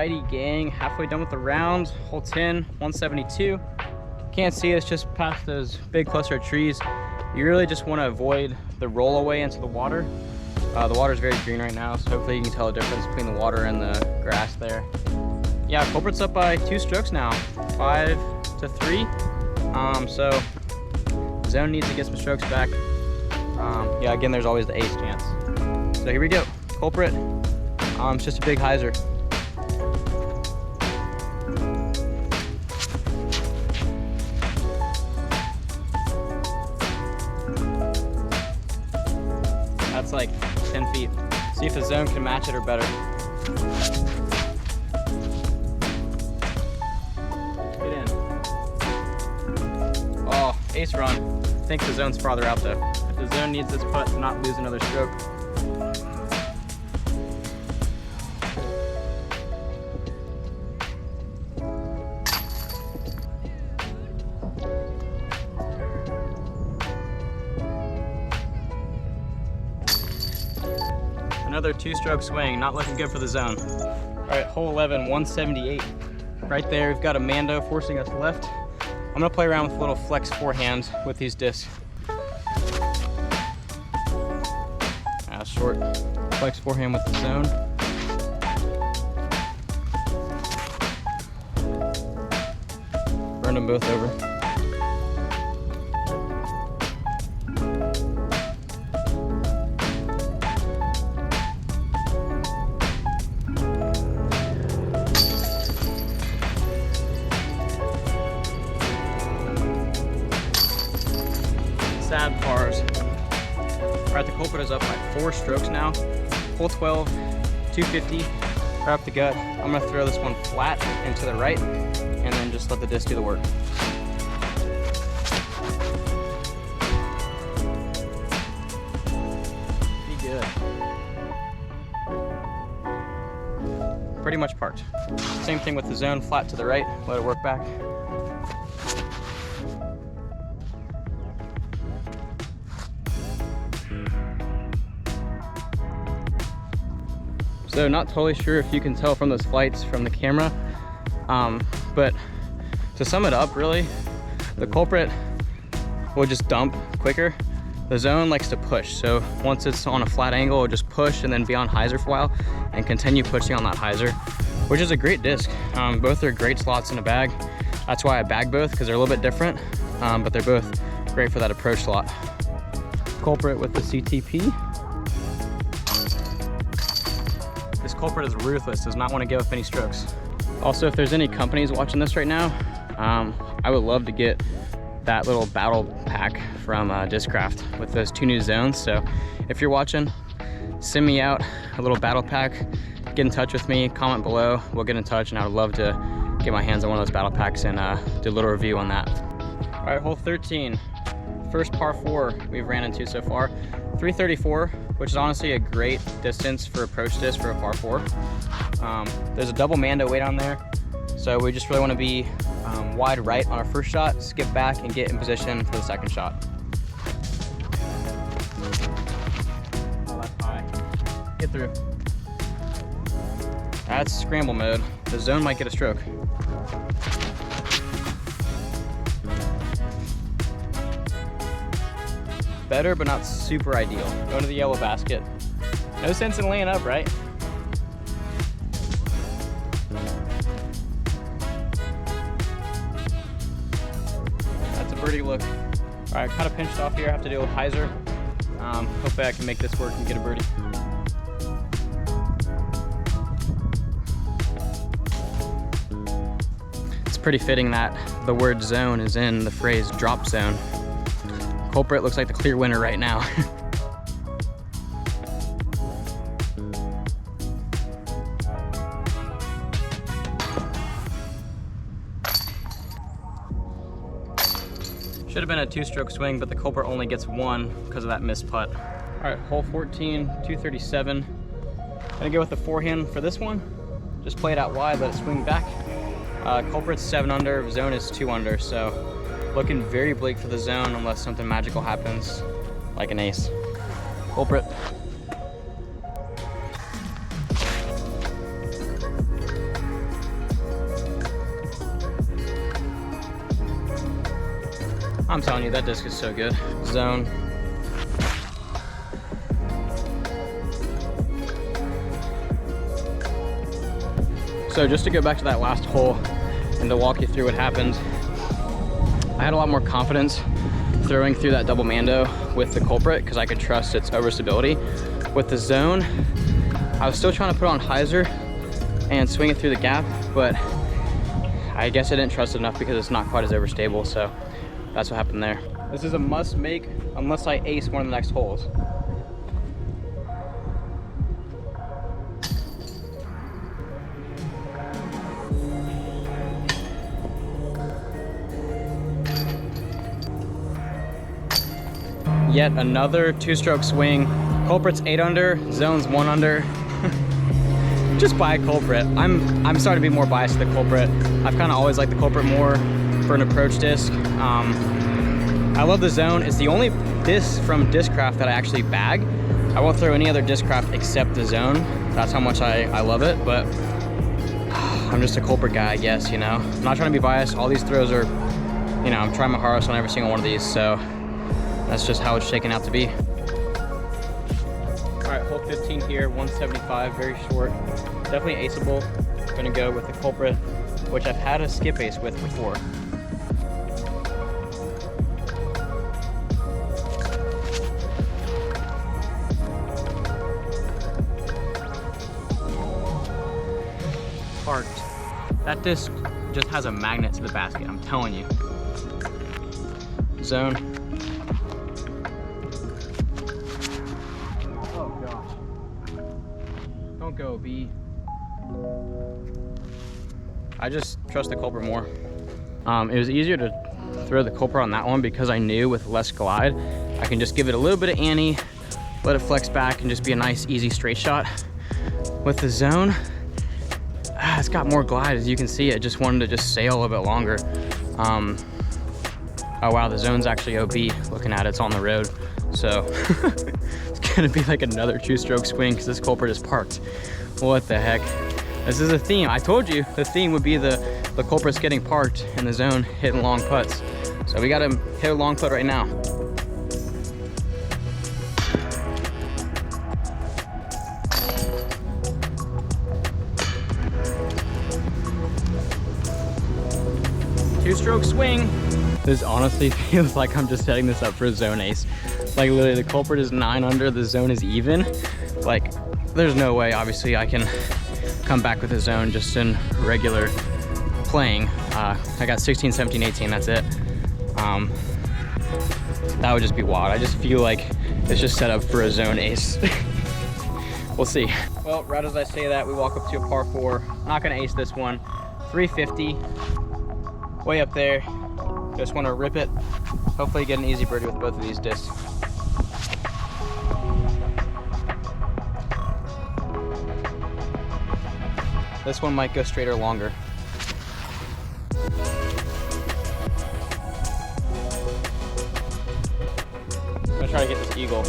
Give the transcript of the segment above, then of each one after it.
Alrighty gang, halfway done with the round. Hole 10, 172. Can't see it, it's just past those big cluster of trees. You really just want to avoid the rollaway into the water. The water is very green right now, so hopefully you can tell the difference between the water and the grass there. Yeah, Culprit's up by 2 strokes now, 5 to 3. So Zone needs to get some strokes back. Yeah, again, there's always the ace chance. So here we go, Culprit. It's just a big hyzer. That's like 10 feet. See if the Zone can match it or better. Get in. Oh, ace run. I think the Zone's farther out though. If the Zone needs this putt to not lose another stroke. Another 2-stroke swing, not looking good for the Zone. All right, hole 11, 178. Right there, we've got Amanda forcing us left. I'm gonna play around with a little flex forehand with these discs. Short flex forehand with the Zone. Burned them both over. Sad pars. All right, the Culprit is up by 4 strokes now. Hole 12, 250, right up the gut. I'm gonna throw this one flat and to the right, and then just let the disc do the work. Be good. Pretty much parked. Same thing with the Zone, flat to the right, let it work back. So not totally sure if you can tell from those flights from the camera, but to sum it up really, the Culprit will just dump quicker. The Zone likes to push, so once it's on a flat angle, it'll just push and then be on hyzer for a while and continue pushing on that hyzer, which is a great disc. Both are great slots in a bag. That's why I bag both, because they're a little bit different, but they're both great for that approach slot. Culprit with the CTP. This Culprit is ruthless, does not want to give up any strokes. Also, if there's any companies watching this right now, I would love to get that little battle pack from Discraft with those 2 new Zones. So if you're watching, send me out a little battle pack, get in touch with me, comment below, we'll get in touch, and I would love to get my hands on one of those battle packs and do a little review on that. All right, hole 13, first par 4 we've ran into so far, 334, which is honestly a great distance for approach disc for a par 4. There's a double Mando weight on there, so we just really want to be wide right on our first shot, skip back and get in position for the second shot. Oh, that's high. Get through. That's scramble mode. The Zone might get a stroke. Better, but not super ideal. Going to the yellow basket. No sense in laying up, right? That's a birdie look. All right, kind of pinched off here. I have to deal with hyzer. Hopefully I can make this work and get a birdie. It's pretty fitting that the word Zone is in the phrase drop zone. Culprit looks like the clear winner right now. Should have been a 2-stroke swing, but the Culprit only gets 1 because of that missed putt. All right, hole 14, 237. Gonna go with the forehand for this one. Just play it out wide, let it swing back. Culprit's 7 under, Zone is 2 under, so looking very bleak for the Zone unless something magical happens, like an ace. Culprit. I'm telling you, that disc is so good. Zone. So just to go back to that last hole and to walk you through what happened, I had a lot more confidence throwing through that double mando with the Culprit because I could trust its overstability. With the zone, I was still trying to put on hyzer and swing it through the gap, but I guess I didn't trust it enough because it's not quite as overstable, so that's what happened there. This is a must make unless I ace one of the next holes. Yet another two-stroke swing. Culprit's 8 under, zone's 1 under. Just buy a Culprit. I'm starting to be more biased to the Culprit. I've kind of always liked the Culprit more for an approach disc. I love the zone. It's the only disc from Discraft that I actually bag. I won't throw any other Discraft except the zone. That's how much I love it, but I'm just a Culprit guy, I guess, you know. I'm not trying to be biased. All these throws are, you know, I'm trying my hardest on every single one of these, so that's just how it's shaking out to be. All right, hole 15 here, 175, very short. Definitely aceable. Gonna go with the Culprit, which I've had a skip ace with before. Parked. That disc just has a magnet to the basket, I'm telling you. Zone. Oh gosh. Don't go, B. I just trust the Culprit more. It was easier to throw the Culprit on that one because I knew with less glide, I can just give it a little bit of ante, let it flex back and just be a nice, easy straight shot. With the zone, it's got more glide, as you can see. I just wanted to just sail a little bit longer. Oh wow, the zone's actually OB. Looking at it, it's on the road. So it's gonna be like another two-stroke swing because this Culprit is parked. What the heck? This is a theme. I told you the theme would be the Culprit's getting parked in the zone, hitting long putts. So we got him hit a long putt right now. Two-stroke swing. This honestly feels like I'm just setting this up for a zone ace. Like literally the Culprit is 9 under, the zone is even. Like there's no way obviously I can come back with a zone just in regular playing. I got 16, 17, 18, that's it. That would just be wild. I just feel like it's just set up for a zone ace. We'll see. Well, right as I say that, we walk up to a par 4. Not gonna ace this one. 350, way up there. Just wanna rip it. Hopefully get an easy birdie with both of these discs. This one might go straight or longer. I'm gonna try to get this eagle.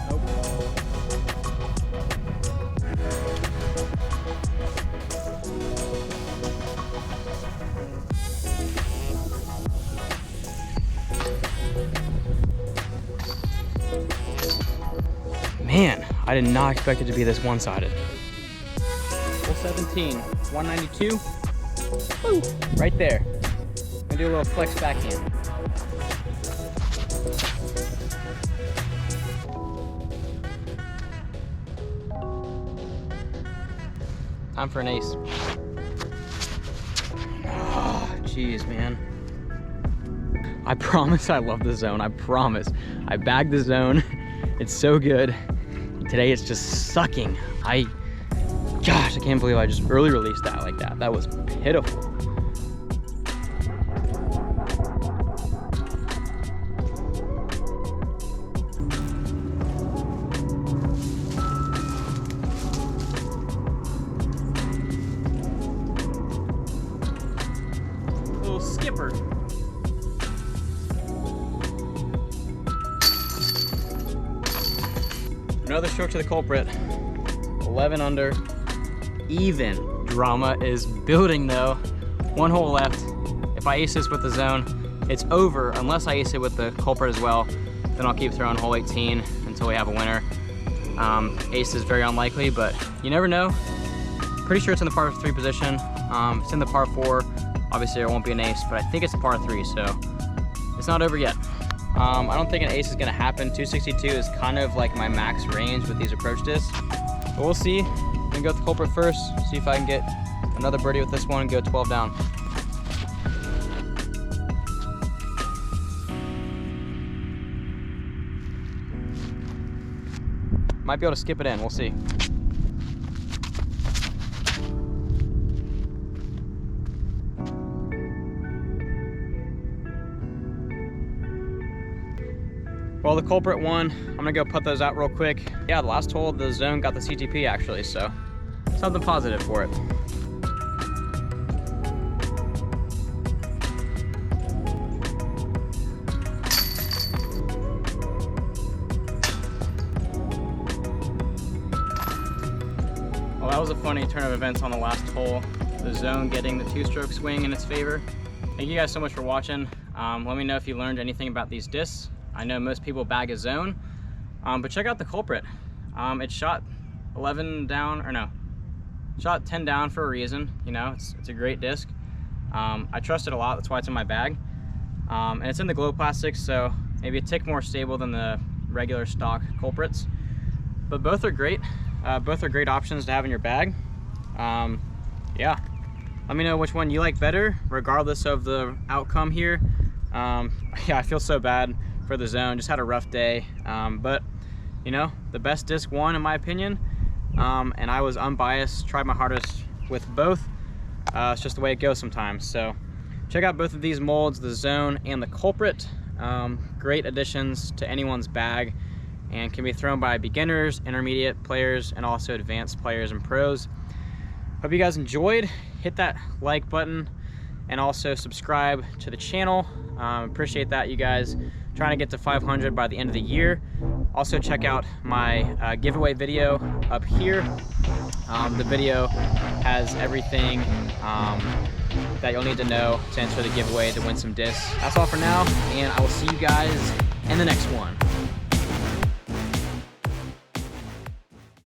Nope. Man, I did not expect it to be this one-sided. Hole 17, 192. Woo, right there. I'm gonna do a little flex backhand. Time for an ace. Oh, jeez, man. I promise I love the zone, I promise. I bagged the zone, it's so good. Today it's just sucking. Gosh, I can't believe I just early released that like that. That was pitiful. Little skipper. Another stroke to the Culprit. 11 under, even drama is building though. One hole left. If I ace this with the zone, it's over unless I ace it with the Culprit as well. Then I'll keep throwing hole 18 until we have a winner. Ace is very unlikely, but you never know. Pretty sure it's in the par 3 position. If it's in the par 4, obviously there won't be an ace, but I think it's a par 3, so it's not over yet. I don't think an ace is gonna happen. 262 is kind of like my max range with these approach discs, but we'll see. I'm gonna go with the Culprit first, see if I can get another birdie with this one and go 12 down. Might be able to skip it in, we'll see. Well, the Culprit won. I'm gonna go put those out real quick. Yeah, the last hole, the zone got the CTP actually, so something positive for it. Well, that was a funny turn of events on the last hole. The zone getting the 2-stroke swing in its favor. Thank you guys so much for watching. Let me know if you learned anything about these discs. I know most people bag a zone, but check out the Culprit. It shot 11 down, or no, shot 10 down for a reason. You know, it's a great disc. I trust it a lot, that's why it's in my bag. And it's in the glow plastics, so maybe a tick more stable than the regular stock Culprits. But both are great. Both are great options to have in your bag. Yeah, let me know which one you like better, regardless of the outcome here. Yeah, I feel so bad for the zone, just had a rough day, but you know, the best disc won in my opinion, and I was unbiased, tried my hardest with both. It's just the way it goes sometimes. So check out both of these molds, the zone and the Culprit. Great additions to anyone's bag and can be thrown by beginners, intermediate players, and also advanced players and pros. Hope you guys enjoyed. Hit that like button and also subscribe to the channel. Appreciate that, you guys. Trying to get to 500 by the end of the year. Also check out my giveaway video up here. The video has everything that you'll need to know to enter the giveaway to win some discs. That's all for now, and I will see you guys in the next one.